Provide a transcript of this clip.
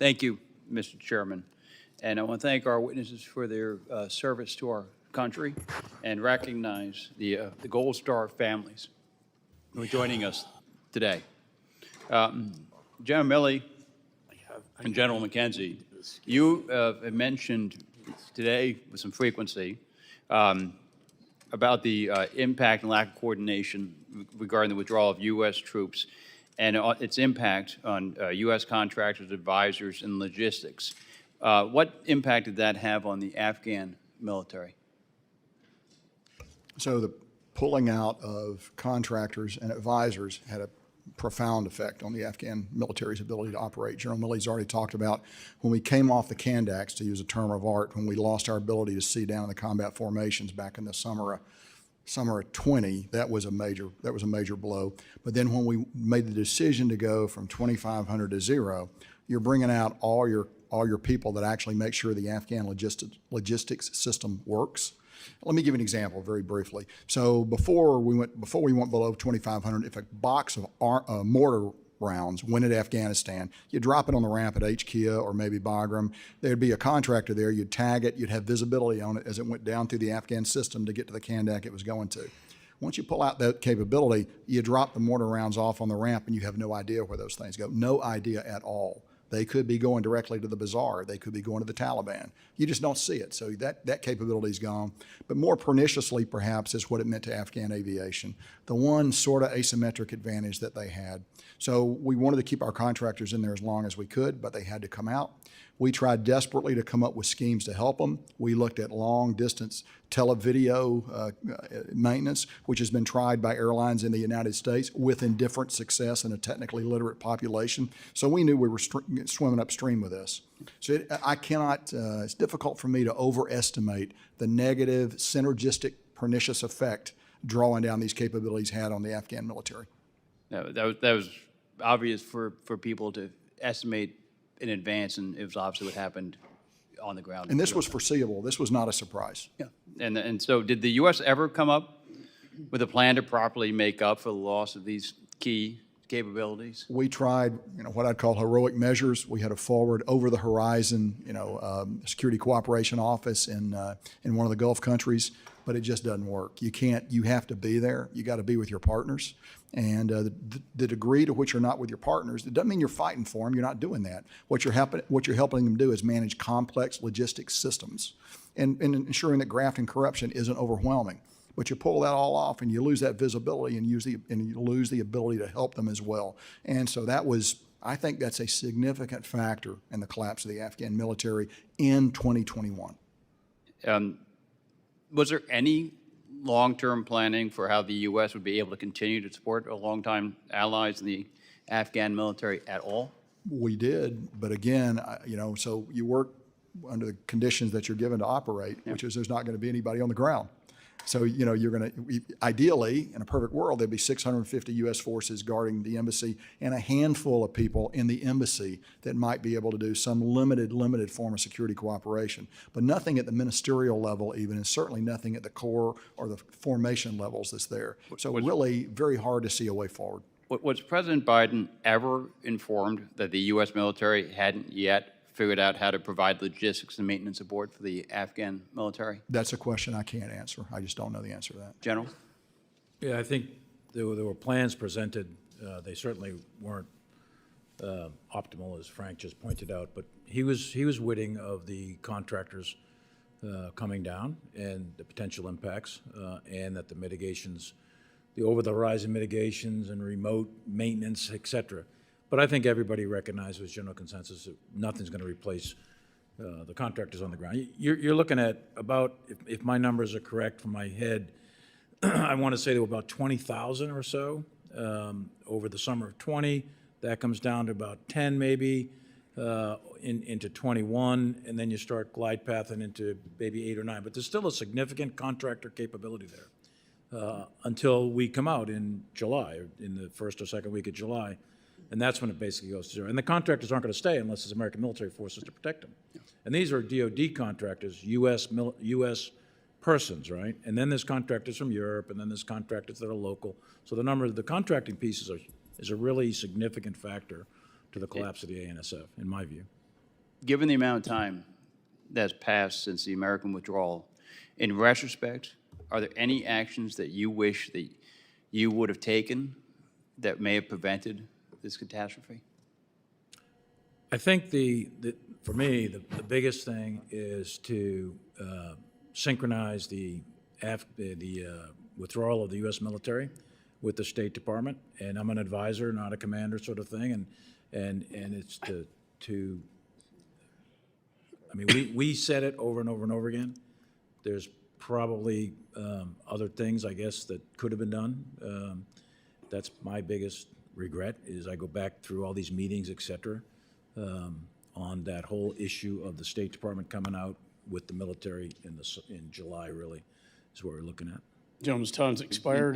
Thank you, Mr. Chairman. And I want to thank our witnesses for their service to our country and recognize the Gold Star families who are joining us today. General Milley and General McKenzie, you have mentioned today with some frequency about the impact and lack of coordination regarding the withdrawal of U.S. troops and its impact on U.S. contractors, advisors, and logistics. What impact did that have on the Afghan military? So the pulling out of contractors and advisors had a profound effect on the Afghan military's ability to operate. General Milley's already talked about when we came off the Kandax, to use a term of art, when we lost our ability to see down in the combat formations back in the summer of 20, that was a major blow. But then when we made the decision to go from 2,500 to 0, you're bringing out all your people that actually make sure the Afghan logistics system works. Let me give you an example very briefly. So before we went below 2,500, if a box of mortar rounds went at Afghanistan, you'd drop it on the ramp at Kia or maybe Bagram. There'd be a contractor there. You'd tag it. You'd have visibility on it as it went down through the Afghan system to get to the Kandak it was going to. Once you pull out that capability, you drop the mortar rounds off on the ramp and you have no idea where those things go. No idea at all. They could be going directly to the bazaar. They could be going to the Taliban. You just don't see it. So that capability is gone. But more perniciously, perhaps, is what it meant to Afghan aviation. The one sort of asymmetric advantage that they had. So we wanted to keep our contractors in there as long as we could, but they had to come out. We tried desperately to come up with schemes to help them. We looked at long-distance televideo maintenance, which has been tried by airlines in the United States with indifferent success in a technically literate population. So we knew we were swimming upstream with this. So it's difficult for me to overestimate the negative, synergistic, pernicious effect drawing down these capabilities had on the Afghan military. No, that was obvious for people to estimate in advance, and it was obviously what happened on the ground. And this was foreseeable. This was not a surprise. Yeah. And so did the U.S. ever come up with a plan to properly make up for the loss of these key capabilities? We tried, what I'd call heroic measures. We had a forward, over-the-horizon, security cooperation office in one of the Gulf countries, but it just doesn't work. You have to be there. You got to be with your partners. And the degree to which you're not with your partners, it doesn't mean you're fighting for them. You're not doing that. What you're helping them do is manage complex logistics systems and ensuring that graft and corruption isn't overwhelming. But you pull that all off and you lose that visibility and you lose the ability to help them as well. And so I think that's a significant factor in the collapse of the Afghan military in 2021. Was there any long-term planning for how the U.S. would be able to continue to support our longtime allies in the Afghan military at all? We did, but again, so you work under the conditions that you're given to operate, which is there's not going to be anybody on the ground. So, you're going to, ideally, in a perfect world, there'd be 650 U.S. forces guarding the embassy and a handful of people in the embassy that might be able to do some limited form of security cooperation. But nothing at the ministerial level even, and certainly nothing at the corps or the formation levels that's there. So really very hard to see a way forward. Was President Biden ever informed that the U.S. military hadn't yet figured out how to provide logistics and maintenance support for the Afghan military? That's a question I can't answer. I just don't know the answer to that. General? Yeah, I think there were plans presented. They certainly weren't optimal, as Frank just pointed out, but he was witting of the contractors coming down and the potential impacts, and that the mitigations, the over-the-horizon mitigations and remote maintenance, et cetera. But I think everybody recognizes general consensus that nothing's going to replace the contractors on the ground. You're looking at about, if my numbers are correct from my head, I want to say there were about 20,000 or so over the summer of 20. That comes down to about 10 maybe into 21, and then you start glide pathing into maybe 8 or 9. But there's still a significant contractor capability there until we come out in July, or in the first or second week of July. And that's when it basically goes to zero. And the contractors aren't going to stay unless there's American military forces to protect them. Yeah. And these are DOD contractors, U.S. persons, right? And then there's contractors from Europe, and then there's contractors that are local. So the number of the contracting pieces is a really significant factor to the collapse of the ANSF, in my view. given the amount of time that's passed since the American withdrawal, in retrospect, are there any actions that you wish that you would have taken that may have prevented this catastrophe? I think for me, the biggest thing is to synchronize the withdrawal of the U.S. military with the State Department. And I'm an advisor, not a commander sort of thing. And it's I mean, we said it over and over and over again. There's probably other things, I guess, that could have been done. That's my biggest regret, is I go back through all these meetings, et cetera, on that whole issue of the State Department coming out with the military in July, really, is what we're looking at. Gentleman's time's expired.